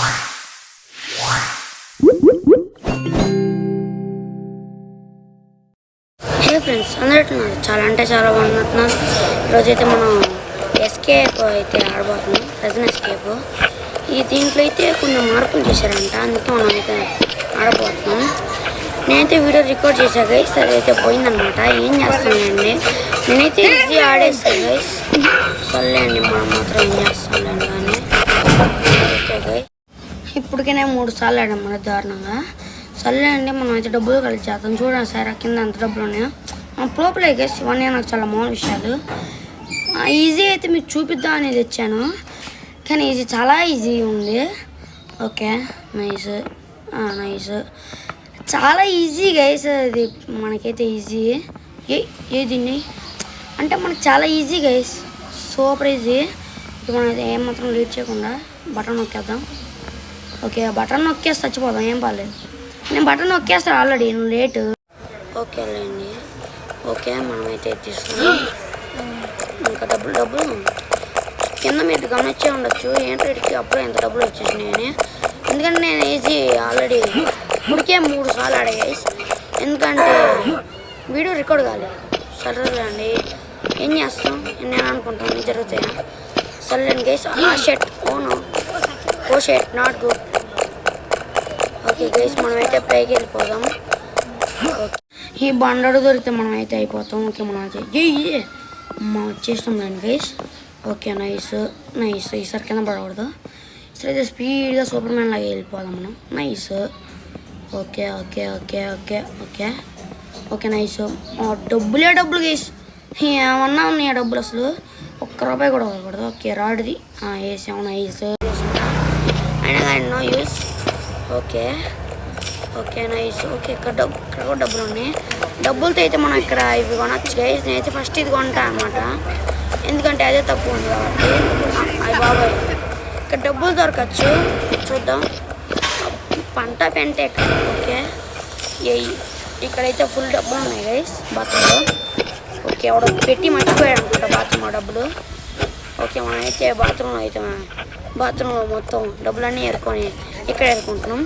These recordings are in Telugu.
హే ఫ్రెండ్స్, అందరూ చాలా అంటే చాలా బాగుంటున్నారు. ఈరోజైతే మనం ఎస్కేప్ అయితే ఆడబోతున్నాం. ప్రజెంట్ ఎస్కేప్ దీంట్లో అయితే కొన్ని మార్పులు చేశారంట, అందుకే మనం అయితే ఆడబోతున్నాం. నేనైతే వీడియో రికార్డ్ చేశా గైస్, అదైతే పోయిందనమాట. ఏం చేస్తానండి, నేనైతే ఈజీ ఆడేస్తాను గైస్. సర్లేండి, మనం మాత్రం ఏం చేస్తాంలేండి. కానీ ఓకే గైస్, ఇప్పటికైనా 3 సార్లు ఆడాం మన దారుణంగా. సర్లే అండి, మనం అయితే డబ్బులు కలిసి చేద్దాం. చూడండి సార్, కింద అంత డబ్బులు ఉన్నాయో. ప్రో ప్లేయర్స్ ఇవన్నీ నాకు చాలా మామూలు విషయాలు. ఈజీ అయితే మీకు చూపిద్దాం అనేది తెచ్చాను, కానీ ఈజీ చాలా ఈజీ ఉంది. ఓకే, నైస్ నైస్, చాలా ఈజీ గైస్. అది మనకైతే ఈజీ. దీన్ని అంటే మనకు చాలా ఈజీ గైస్, సూపర్ ఈజీ. మనం అయితే ఏమాత్రం లేట్ చేయకుండా బటన్ నొక్కేద్దాం. ఓకే, బటన్ నొక్కేసి చచ్చిపోదాం, ఏం పర్లేదు. నేను బటన్ నొక్కేస్తాను ఆల్రెడీ, నువ్వు లేటు. ఓకేలేండి. ఓకే, మనమైతే తీసుకున్నాం. ఇంకా డబ్బులు కింద మీరు గమనించే ఉండొచ్చు. ఏంటి అప్పుడే ఎంత డబ్బులు వచ్చేసినాయని. ఎందుకంటే నేను ఈజీ ఆల్రెడీ ఇప్పటికే 3 సార్లు ఆడా గైస్. ఎందుకంటే వీడియో రికార్డ్ కాలేదు. సరే అండి, ఏం చేస్తాం, నేను అనుకుంటాను జరుగుతాయా. సర్లేండి గైస్. షెట్ ఓ షెట్ నాట్ గుడ్. ఓకే గైస్, మనమైతే పైకి వెళ్ళిపోదాం. ఓకే, ఈ బండడు దొరికితే మనం అయితే అయిపోతాం. ఓకే, మనం అయితే వచ్చేసినాం దాన్ని గైస్. Okay, nice nice. ఈసారి కింద పడకూడదు. ఈసారి అయితే స్పీడ్గా సూపర్ మ్యాన్ లాగా వెళ్ళిపోదాం మనం. Nice. Okay okay okay okay okay okay nice. డబ్బులు గైస్, ఏమన్నా ఉన్నాయి డబ్బులు, అసలు ₹1 కూడా అవ్వకూడదు. ఓకే, రాడ్ది వేసాము. నైస్. అయినా కానీ no use. Okay okay nice. Okay, ఇక్కడ కూడా డబ్బులు ఉన్నాయి. డబ్బులతో అయితే మనం ఇక్కడ ఇవి కొనొచ్చు గైస్. నేనైతే ఫస్ట్ ఇది కొంటా అనమాట, ఎందుకంటే అదే తక్కువ ఉంది కాబట్టి. అయ్యి బాబాయ్, ఇక్కడ డబ్బులు దొరకచ్చు, చూద్దాం. పంట పెంటే ఇక్కడ. ఓకే, ఇక్కడైతే ఫుల్ డబ్బులు ఉన్నాయి గైస్ బాత్రూంలో. ఓకే, ఎవడో పెట్టి మర్చిపోయాడు అనుకుంటా బాత్రూంలో డబ్బులు. ఓకే, మనమైతే బాత్రూంలో మొత్తం డబ్బులన్నీ ఏరుకొని ఇక్కడ ఏరుకుంటున్నాం.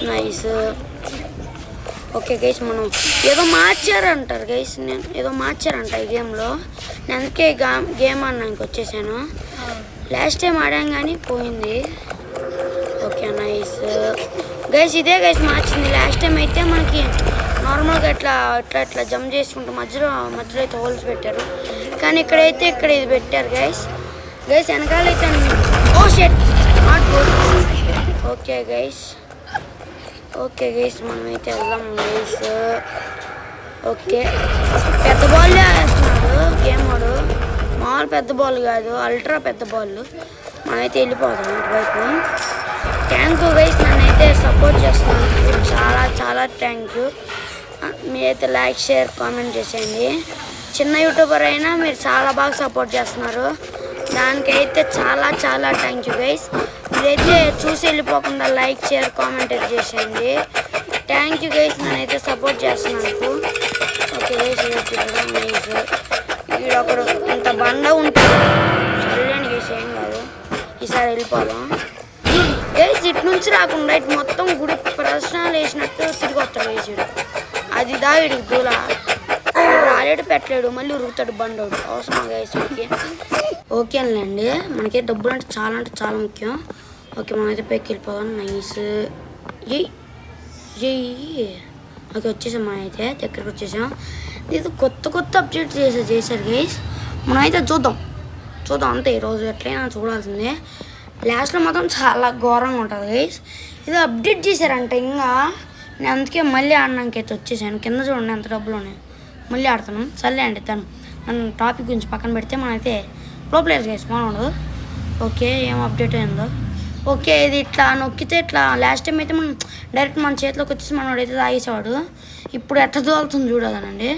నైస్. ఓకే గైస్, మనం ఏదో మార్చారంటారు గైస్. ఏదో మార్చారంట ఈ గేమ్లో. నేను అందుకే గేమ్ ఆడడానికి వచ్చేసాను. లాస్ట్ టైం ఆడాం కానీ పోయింది. Okay, nice guys. ఇదే గైస్ మార్చింది. లాస్ట్ టైం అయితే మనకి నార్మల్గా ఇట్లా జంప్ చేసుకుంటూ మధ్యలో అయితే హోల్స్ పెట్టారు, కానీ ఇక్కడైతే ఇది పెట్టారు గైస్. వెనకాలైతే ఓ షెట్ నాట్ గుడ్. ఓకే గైస్ మనమైతే వెళ్దాం గైస్. ఓకే, పెద్ద బాల్ వేస్తున్నాడు గేమ్ వాడు. మామూలు పెద్ద బాల్ కాదు, అల్ట్రా పెద్ద బాల్. మనమైతే వెళ్ళిపోతాం ఇటువైపు. థ్యాంక్ యూ గైస్, నన్నైతే సపోర్ట్ చేస్తున్నాను. చాలా చాలా థ్యాంక్ యూ. మీరైతే లైక్ షేర్ కామెంట్ చేసేయండి. చిన్న యూట్యూబర్ అయినా మీరు చాలా బాగా సపోర్ట్ చేస్తున్నారు, దానికైతే చాలా చాలా థ్యాంక్ యూ గైస్. మీరైతే చూసి వెళ్ళిపోకుండా లైక్ షేర్ కామెంట్ అయితే చేసేయండి. థ్యాంక్ యూ గైస్, నేనైతే సపోర్ట్ చేస్తున్నాను. Okay guys, nice. ఒకడు ఇంత బండ ఉంటుంది. సర్లేండి గైస్, ఏం కాదు. ఈసారి వెళ్ళిపోదాం గైస్. ఇటు నుంచి రాకుండా ఇటు మొత్తం గుడి ప్రదర్శనలు వేసినట్టు తిరిగి వస్తాడు వేసాడు. అది దాగిడు దూల రాలేడు, పెట్టలేడు, మళ్ళీ ఉరుగుతాడు బండోడు. అవసరం గైస్కి. ఓకేనండి, మనకి డబ్బులు అంటే చాలా ముఖ్యం. ఓకే, మనమైతే పైకి వెళ్ళిపోదాం. నైస్. ఓకే, వచ్చేసాం. మనమైతే దగ్గరికి వచ్చేసాం. ఇది కొత్త అప్డేట్ చేశారు గైస్. మనమైతే చూద్దాం అంతే. ఈరోజు ఎట్లయినా చూడాల్సిందే. లాస్ట్లో మాత్రం చాలా ఘోరంగా ఉంటుంది గైస్. ఇది అప్డేట్ చేశారంట ఇంకా. నేను అందుకే మళ్ళీ ఆడడానికి అయితే వచ్చేసాను. కింద చూడండి ఎంత డబ్బులు ఉన్నాయి. మళ్ళీ ఆడుతున్నాం. సర్లే అండి, నన్ను టాపిక్ గురించి పక్కన పెడితే మనమైతే ప్రో ప్లేయర్స్ గైస్ బాగుండదు. ఓకే, ఏం అప్డేట్ అయిందో. ఓకే, ఇది ఇట్లా నొక్కితే ఇట్లా. లాస్ట్ టైం అయితే మనం డైరెక్ట్ మన చేతిలోకి వచ్చేసి మనోడైతే తాగేసేవాడు. ఇప్పుడు ఎట్లా దోలుతుంది చూడాలనండి.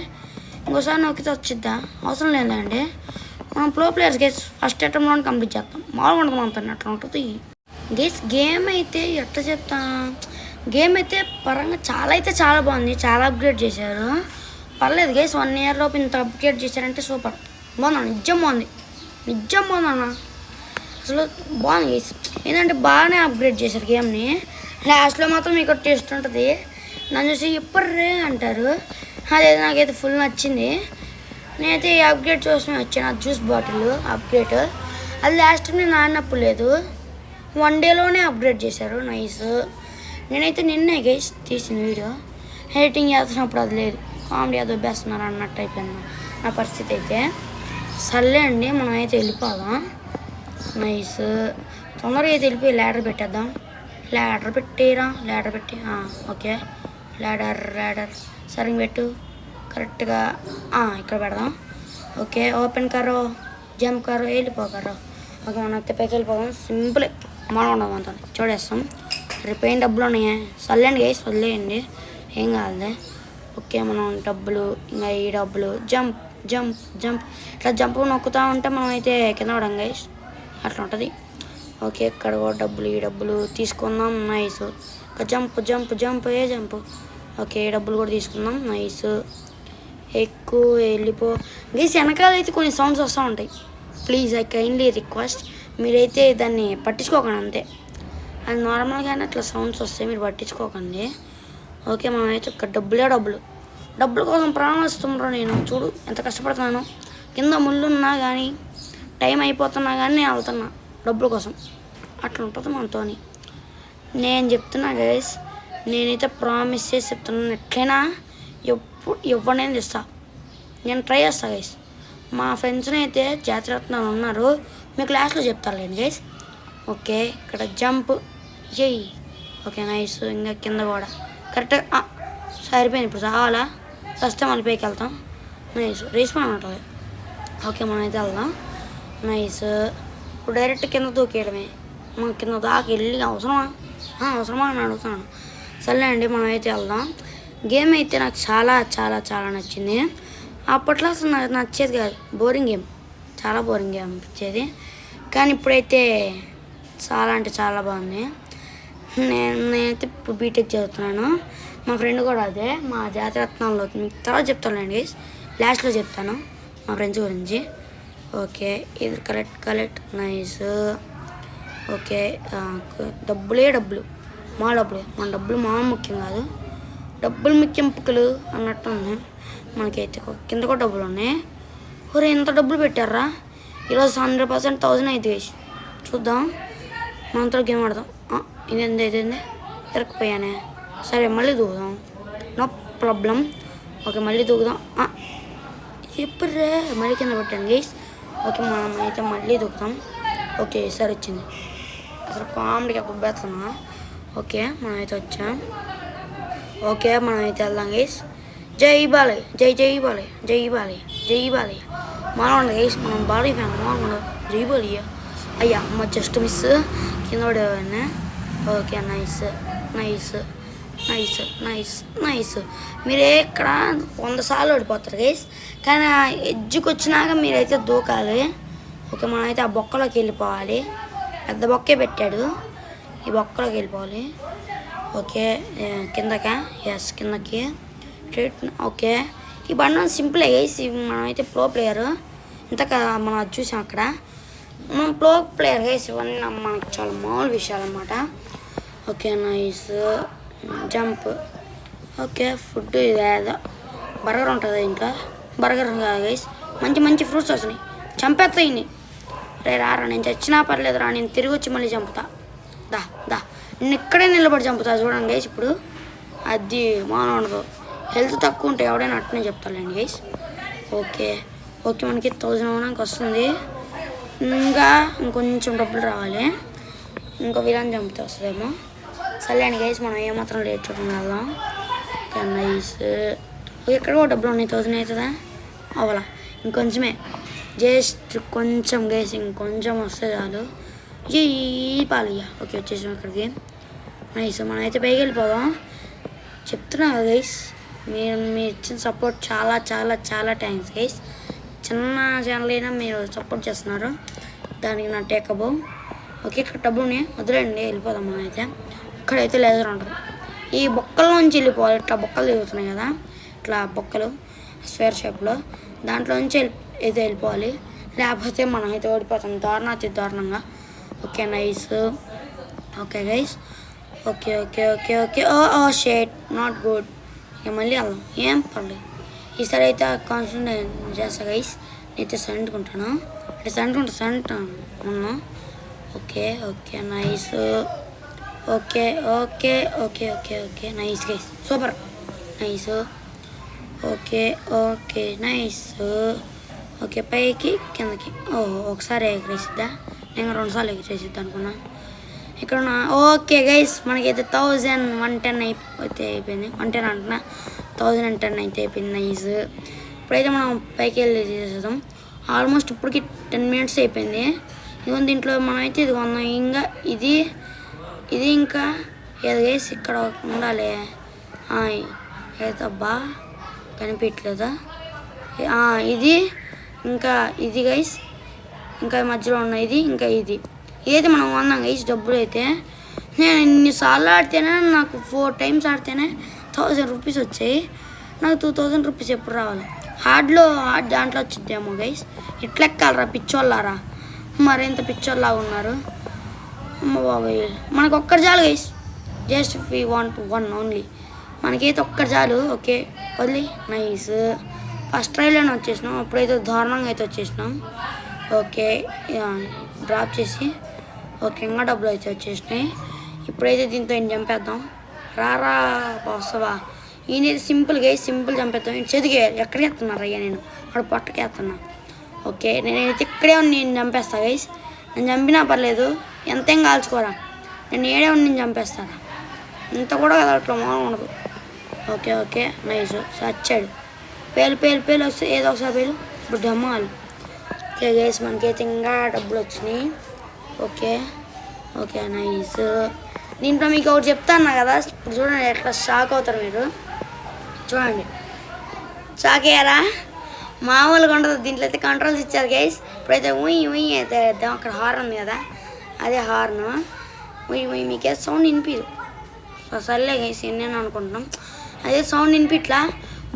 ఇంకోసారి నొక్కితే వచ్చిద్దా? అవసరం లేదండి. మనం ప్రో ప్లేయర్స్ గైస్ ఫస్ట్ అటెంప్ట్లోనే కంప్లీట్ చేస్తాం. మామూలుగా ఉండదు మనతో, అట్లా ఉంటుంది గైస్. గేమ్ అయితే ఎట్లా చెప్తా, గేమ్ అయితే పరంగా చాలా బాగుంది. చాలా అప్గ్రేడ్ చేశారు. పర్లేదు గైస్, 1 ఇయర్ లోపు ఇంత అప్గ్రేడ్ చేశారంటే సూపర్. బాగుంది, నిజం బాగుంది అన్న. అసలు బాగుంది గైస్. ఏంటంటే బాగానే అప్గ్రేడ్ చేశారు గేమ్ని. లాస్ట్లో మాత్రం మీకు టేస్ట్ ఉంటుంది. నన్ను చూసి ఇప్పర్రే అంటారు. అదే నాకైతే ఫుల్ నచ్చింది. నేనైతే ఈ అప్గ్రేడ్ చూసి వచ్చాను. ఆ జ్యూస్ బాటిల్ అప్గ్రేడ్ అది లాస్ట్ నేను ఆడినప్పుడు లేదు, 1 డేలోనే అప్గ్రేడ్ చేశారు. నైస్. నేనైతే నిన్నే గైస్ తీసిన వీడియో ఎడిటింగ్ చేస్తున్నప్పుడు అది లేదు. కామెడీ అది దొబ్బేస్తున్నారు అన్నట్టు అయిపోయింది నా పరిస్థితి అయితే. సర్లే అండి, మనం అయితే వెళ్ళిపోదాం. నైస్. తొందరగా అయితే వెళ్ళిపోయి ల్యాడర్ పెట్టేద్దాం. ల్యాడర్ పెట్టేరా, ల్యాడర్ పెట్టి ఓకే. ల్యాడర్ సరిగ్గా పెట్టు కరెక్ట్గా. ఇక్కడ పెడదాం. ఓకే, ఓపెన్ కరో, జంప్ కరో, వెళ్ళిపోకరో. ఓకే, మనం అయితే పైకి వెళ్ళిపోదాం. సింపుల్ మనం ఉండదు అంతా చూడేస్తాం. రిపేర్ డబ్బులు ఉన్నాయా? సర్లేండి గైస్, వదిలేయండి, ఏం కాదులే. ఓకే, మనం డబ్బులు, ఇంకా ఈ డబ్బులు, జంప్ జంప్ జంప్, ఇట్లా జంప్ నొక్కుతూ ఉంటే మనం అయితే కింద పడం గైస్, అట్లా ఉంటుంది. ఓకే, ఇక్కడ కూడా డబ్బులు, ఈ డబ్బులు తీసుకుందాం. నైస్. ఒక jump jump jump jump. Okay, ఈ డబ్బులు కూడా తీసుకుందాం. నైస్. ఎక్కువ వెళ్ళిపో గైస్. వెనకాల అయితే కొన్ని సౌండ్స్ వస్తూ ఉంటాయి. ప్లీజ్ ఐ కైండ్లీ రిక్వెస్ట్, మీరైతే దాన్ని పట్టించుకోకండి అంతే. అది నార్మల్గానే అట్లా సౌండ్స్ వస్తాయి, మీరు పట్టించుకోకండి. ఓకే, మనమైతే ఒక డబ్బుల కోసం ప్రాణం వస్తుండ్రో. నేను చూడు ఎంత కష్టపడుతున్నాను. కింద ముళ్ళున్నా కానీ, టైం అయిపోతున్నా కానీ నేను వెళ్తున్నా డబ్బుల కోసం. అట్లా ఉంటుంది మనతో. నేను చెప్తున్నా గైస్, నేనైతే ప్రామిస్ చేసి చెప్తున్నాను, ఎట్లయినా ఎవరినైనా తెస్తా. నేను ట్రై చేస్తా గైస్. మా ఫ్రెండ్స్ని అయితే జాతిరత్నాలు ఉన్నారు, మీకు లాస్ట్లో చెప్తారులేండి గైస్. ఓకే, ఇక్కడ జంప్ చెయ్యి. Okay, nice. ఇంకా కింద కూడా కరెక్ట్గా సరిపోయింది. ఇప్పుడు చావాలా, వస్తే మళ్ళీ పైకి వెళ్తాం. నైస్. రేస్పాన్ ఉంటుంది. ఓకే, మనం అయితే వెళ్దాం. నైస్. ఇప్పుడు డైరెక్ట్ కింద దూకేయడమే. మనం కింద దాకా వెళ్ళి అవసరమా అని అడుగుతున్నాను. సర్లే అండి, మనం అయితే వెళ్దాం. గేమ్ అయితే నాకు చాలా చాలా చాలా నచ్చింది. అప్పట్లో అసలు నాకు నచ్చేది కాదు, బోరింగ్ గేమ్, చాలా బోరింగ్ గేమ్ అనిపించేది. కానీ ఇప్పుడైతే చాలా అంటే చాలా బాగుంది. నేనైతే ఇప్పుడు బీటెక్ చదువుతున్నాను. మా ఫ్రెండ్ కూడా అదే, మా జాతిరత్నాల్లో. మీకు తర్వాత చెప్తానులేండి, లాస్ట్లో చెప్తాను మా ఫ్రెండ్స్ గురించి. ఓకే, ఇది కలెక్ట్. నైస్. ఓకే, డబ్బులు మా డబ్బులు మా ముఖ్యం కాదు, డబ్బులు ముఖ్యం పుక్కులు అన్నట్టు ఉంది. మనకైతే కింద కూడా డబ్బులు ఉన్నాయి. ఒరే, ఎంత డబ్బులు పెట్టారా ఈరోజు? 100% 1000 అయితే వేసి చూద్దాం. మనతో గేమ్ ఆడదాం. ఇదేంది ఎరకపోయానే. సరే, మళ్ళీ దూకుదాం, నో ప్రాబ్లం. ఓకే, మళ్ళీ దూకుదాం. ఎప్పుడురే మళ్ళీ కింద పెట్టాను గైస్. ఓకే, మనం అయితే మళ్ళీ దూకుతాం. ఓకే, సరే వచ్చింది. అసలు కామెడీగా కుబ్బేస్తున్నా. ఓకే, మనమైతే వచ్చాం. ఓకే, మనమైతే వెళ్దాం గైస్. జై బాలయ్య, జై బాలయ్య. మనం ఉండదు గైస్, మనం బాలయ్య ఫ్యాన్. మనం ఉండదు, జై బాలయ్య. అయ్యా అమ్మ, జస్ట్ మిస్ కింద పడేవాడిని. Okay, nice. మీరే ఇక్కడ 100 సార్లు ఓడిపోతారు గైస్, కానీ ఆ ఎడ్జ్కి వచ్చినాక మీరైతే దూకాలి. ఓకే, మనమైతే ఆ బొక్కలోకి వెళ్ళిపోవాలి. పెద్ద బొక్కే పెట్టాడు, ఈ బొక్కలోకి వెళ్ళిపోవాలి. ఓకే, కిందకి ఓకే, ఈ బండి సింపుల్ గైస్. మనమైతే ప్రో ప్లేయర్. ఇంతక మనం అది చూసాం అక్కడ, మనం ప్రో ప్లేయర్ గైస్. ఇవన్నీ మనకు చాలా మామూలు విషయాలు అన్నమాట. Okay, nice. Jump. Okay, food ఇదేదో బర్గర్ ఉంటుంది. ఇంకా బర్గర్ కాదు గైస్, మంచి ఫ్రూట్స్ వస్తున్నాయి. చంపేస్తాయి. రారా, నేను చచ్చినా పర్లేదు రా, నేను తిరిగి వచ్చి మళ్ళీ చంపుతా. దా నేను ఇక్కడే నిలబడి చంపుతా. చూడండి గైస్, ఇప్పుడు అది మాన ఉండదు. హెల్త్ తక్కువ ఉంటే ఎవడైనా అట్నే చెప్తానండి గైస్. ఓకే, మనకి 1000 అవడానికి వస్తుంది. ఇంకొంచెం డబ్బులు రావాలి. ఇంకో విలన్ చంపితే వస్తుందేమో. సరే అండి గైస్, మనం ఏమాత్రం లేట్ చూడండి వెళ్దాం. Okay, nice. ఎక్కడ కూడా డబ్బులు ఉన్నాయి. 1000 అవుతుందా? అవ్వాలా, ఇంకొంచెమే, జస్ట్ కొంచెం గైస్, ఇంకొంచెం వస్తే చాలు. ఈ పాలియా. ఓకే, వచ్చేసాం ఇక్కడికి. నైస్. మనం అయితే పైకి వెళ్ళిపోదాం. చెప్తున్నా కదా గైస్, మీరు ఇచ్చిన సపోర్ట్ చాలా చాలా చాలా థ్యాంక్స్ గైస్. చిన్న ఛానల్ అయినా మీరు సపోర్ట్ చేస్తున్నారు, దానికి నా టేకబో. ఓకే, ఇక్కడ డబ్బులు ఉన్నాయి, వదిలేండి, వెళ్ళిపోదాం. మనం అయితే ఇక్కడైతే లేజర్ ఉంటుంది. ఈ బొక్కల్లోంచి వెళ్ళిపోవాలి. ఇట్లా బొక్కలు తిరుగుతున్నాయి కదా, ఇట్లా బొక్కలు స్క్వేర్ షేప్లో, దాంట్లోంచి అయితే వెళ్ళిపోవాలి. లేకపోతే మనం అయితే ఓడిపోతాం దారుణంగా. Okay nice. Okay guys, okay okay okay okay. Oh shit, not good. ఇక మళ్ళీ వెళ్దాం, ఏం పర్లేదు. ఈసారి అయితే కాన్సన్ట్రేట్ చేస్తా గైస్. నేనైతే సంటుకుంటాను, అంటే సంటుకుంటా ఉన్నా. Okay okay nice. Okay okay okay okay okay nice guys, super nice. Okay okay nice. Okay పైకి కిందకి. ఒకసారి ఎగరేసిద్దా, నేను 2 సార్లు ఎగరేసిద్దా అనుకున్నా. ఇక్కడ ఓకే గైస్, మనకైతే 1110 అయిపోయింది. 110 అంటున్నా, 1010 అయితే అయిపోయింది. నైస్. ఇప్పుడైతే మనం పైకి వెళ్ళి చేసేద్దాం. ఆల్మోస్ట్ ఇప్పటికి 10 మినిట్స్ అయిపోయింది. ఇదిగో దీంట్లో మనం అయితే ఇది కొన్నాం. ఇంకా ఇది ఇంకా ఏది గైస్, ఇక్కడ ఉండాలి. ఏదబ్బా కనిపించలేదా? ఇది ఇంకా ఇది గైస్, ఇంకా మధ్యలో ఉన్న ఇది, ఇంకా ఇది ఏదైతే మనం కొన్నాం గైస్. డబ్బులు అయితే నేను ఇన్నిసార్లు ఆడితేనే, నాకు 4 టైమ్స్ ఆడితేనే 1000 రూపీస్ వచ్చాయి. నాకు 2000 రూపీస్ ఎప్పుడు రావాలి? హార్డ్ దాంట్లో వచ్చిద్దేమో గైస్. ఇట్లా ఎక్కాలరా పిచ్చోళ్ళారా, మరింత పిచ్చోళ్ళలాగా ఉన్నారు. అమ్మ బాబాయ్, మనకు ఒక్కటి చాలు guys. Just we want 1 only. మనకైతే ఒక్కటి చాలు. ఓకే వదిలి నైస్. ఫస్ట్ ట్రైలోనే వచ్చేసినాం, అప్పుడైతే దారుణంగా అయితే వచ్చేసినాం. ఓకే డ్రాప్ చేసి, ఓకే ఇంకా డబ్బులు అయితే వచ్చేసినాయి. ఇప్పుడైతే దీంతో ఏం చంపేద్దాం. రారా వస్తావా? ఈయనైతే సింపుల్ గైస్, సింపుల్ చంపేద్దాం. చేతికి ఎక్కడికి వేస్తున్నారా? అయ్యా నేను అక్కడ పొట్టకి వేస్తున్నా. ఓకే నేనైతే ఇక్కడే నేను చంపేస్తా గైస్. నేను చంపినా పర్లేదు, ఎంతేం కాల్చుకోరా, నేను ఏడే ఉండి నేను చంపేస్తాను. ఇంత కూడా కదలట్లో మామూలు ఉండదు. Okay okay nice. సచ్చాడు. పేలు వస్తే ఏదో ఒకసారి పేలు. ఇప్పుడు డమ్మాలు. ఓకే గైస్, మనకైతే ఇంకా డబ్బులు వచ్చినాయి. Okay okay nice. దీంట్లో మీకు ఒకటి చెప్తాను కదా, ఇప్పుడు చూడండి ఎట్లా షాక్ అవుతారు మీరు. చూడండి, షాక్ అయ్యారా? మామూలుగా ఉండదు. దీంట్లో అయితే కంట్రోల్స్ ఇచ్చారు గైస్. ఇప్పుడైతే ఉయ్ అయితే వేద్దాం. అక్కడ హార్న్ ఉంది కదా, అదే హార్న్. ఉయ్ మీకే సౌండ్ వినిపిదు. సర్లే గైస్, నేను అనుకుంటున్నాం అదే సౌండ్ వినిపిట్లా.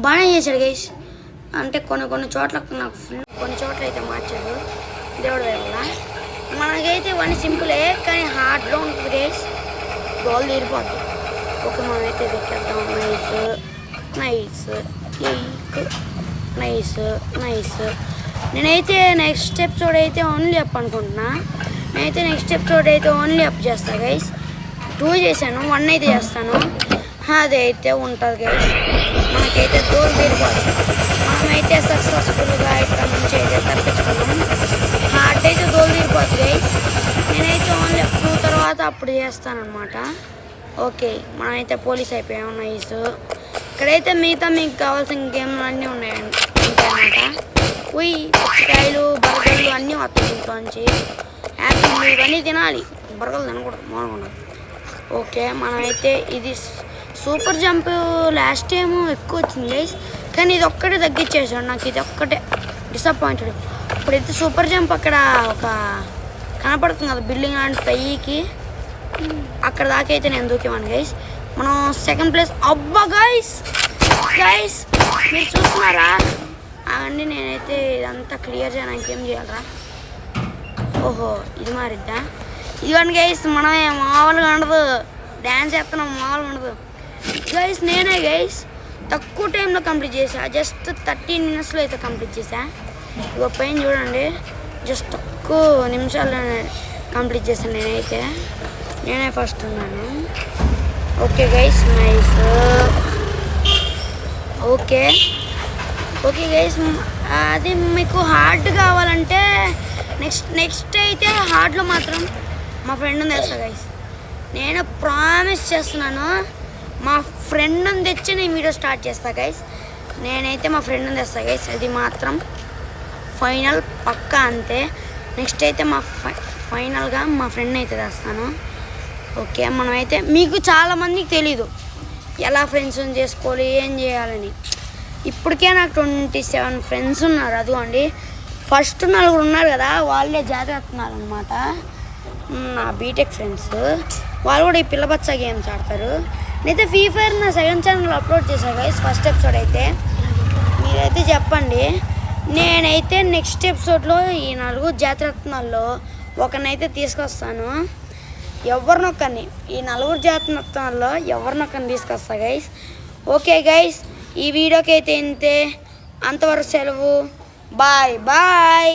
బాగానే చేశాడు గైస్. అంటే కొన్ని చోట్ల నాకు కొన్ని చోట్ల అయితే మార్చాడు దేవుడి వల్ల. మనకైతే ఇవన్నీ సింపులే, కానీ హార్డ్లో ఉంటుంది గైస్. గోల్ తీరిపోద్ది. ఓకే మనమైతే ఎక్కేద్దాం. Nice nice. నేనైతే నెక్స్ట్ ఎపిసోడ్ అయితే ఓన్లీ అప్ అనుకుంటున్నా. నేనైతే నెక్స్ట్ ఎపిసోడ్ అయితే ఓన్లీ అప్ చేస్తాను గైస్. 2 చేశాను, 1 అయితే చేస్తాను. అది అయితే ఉంటుంది గైస్. మనకైతే దూరం తీరిపోతుంది. మనమైతే సక్సెస్ఫుల్గా ఇక్కడ నుంచి అయితే తప్పించుకున్నాం. హార్ట్ అయితే దూరం తీరిపోతుంది గైస్. నేనైతే ఓన్లీ అప్ 2 తర్వాత అప్పుడు చేస్తానమాట. ఓకే మనమైతే పోలీస్ అయిపోయాం. నైస్. ఇక్కడైతే మిగతా మీకు కావాల్సిన గేమ్లు అన్నీ ఉన్నాయండి అన్నమాట. పుచ్చకాయలు బర్గర్లు అన్నీ వస్తాయి ఇంట్లోంచి. యాపిల్ ఇవన్నీ తినాలి, బర్గర్లు తినకూడదు మామూలుగా. ఓకే మనమైతే ఇది సూపర్ జంప్ లాస్ట్ టైము ఎక్కువ వచ్చింది గైస్, కానీ ఇది ఒక్కటే తగ్గించేసాడు. నాకు ఇది ఒక్కటే డిసప్పాయింటెడ్. ఇప్పుడైతే సూపర్ జంప్ అక్కడ ఒక కనపడుతుంది కదా బిల్డింగ్ లాంటి పైకి, అక్కడ దాకా అయితే నేను దూకేవాను గైస్. మనం సెకండ్ ప్లేస్. అబ్బా గైస్ మీరు చూస్తున్నారా? అవన్నీ నేనైతే ఇదంతా క్లియర్ చేయడానికి ఏం చేయాలరా? ఓహో ఇది మారిద్దా? ఇదిగోండి గైస్, మనమే మామూలుగా ఉండదు. డ్యాన్స్ చేస్తున్నాం, మామూలుగా ఉండదు గైస్. నేనే గైస్ తక్కువ టైంలో కంప్లీట్ చేసా. జస్ట్ 13 మినిట్స్లో అయితే కంప్లీట్ చేసా. ఇగో పైన చూడండి, జస్ట్ తక్కువ నిమిషాల్లోనే కంప్లీట్ చేశాను నేనైతే. నేనే ఫస్ట్ ఉన్నాను. Okay guys nice. Okay guys, అది మీకు హార్డ్ కావాలంటే నెక్స్ట్ అయితే హార్డ్లో మాత్రం మా ఫ్రెండ్ని తెస్తా గైస్. నేను ప్రామిస్ చేస్తున్నాను, మా ఫ్రెండ్ని తెచ్చి నేను వీడియో స్టార్ట్ చేస్తా గైస్. నేనైతే మా ఫ్రెండ్ని తెస్తా గైస్, అది మాత్రం ఫైనల్ పక్కా. అంతే. నెక్స్ట్ అయితే ఫైనల్గా మా ఫ్రెండ్ని అయితే తెస్తాను. ఓకే మనమైతే మీకు చాలామందికి తెలీదు ఎలా ఫ్రెండ్స్ని చేసుకోవాలి, ఏం చేయాలని. ఇప్పటికే నాకు 27 ఫ్రెండ్స్ ఉన్నారు. అదిగోండి ఫస్ట్ 4 ఉన్నారు కదా, వాళ్ళే జాగ్రత్తన్నారు అనమాట. నా బీటెక్ ఫ్రెండ్స్ వాళ్ళు కూడా ఈ పిల్లబచ్చ గేమ్స్ ఆడతారు. నేనైతే ఫ్రీ ఫైర్ నా సెకండ్ ఛానల్ అప్లోడ్ చేశాను గైస్. ఫస్ట్ ఎపిసోడ్ అయితే మీరైతే చెప్పండి. నేనైతే నెక్స్ట్ ఎపిసోడ్లో ఈ 4 జాతరత్నాల్లో ఒకరినైతే తీసుకొస్తాను. ఎవరినొక్కరిని ఈ 4 జాతి మొత్తంలో ఎవరినొక్కరిని తీసుకొస్తా గైస్. ఓకే గైస్, ఈ వీడియోకి అయితే ఇంతే. అంతవరకు సెలవు. Bye bye.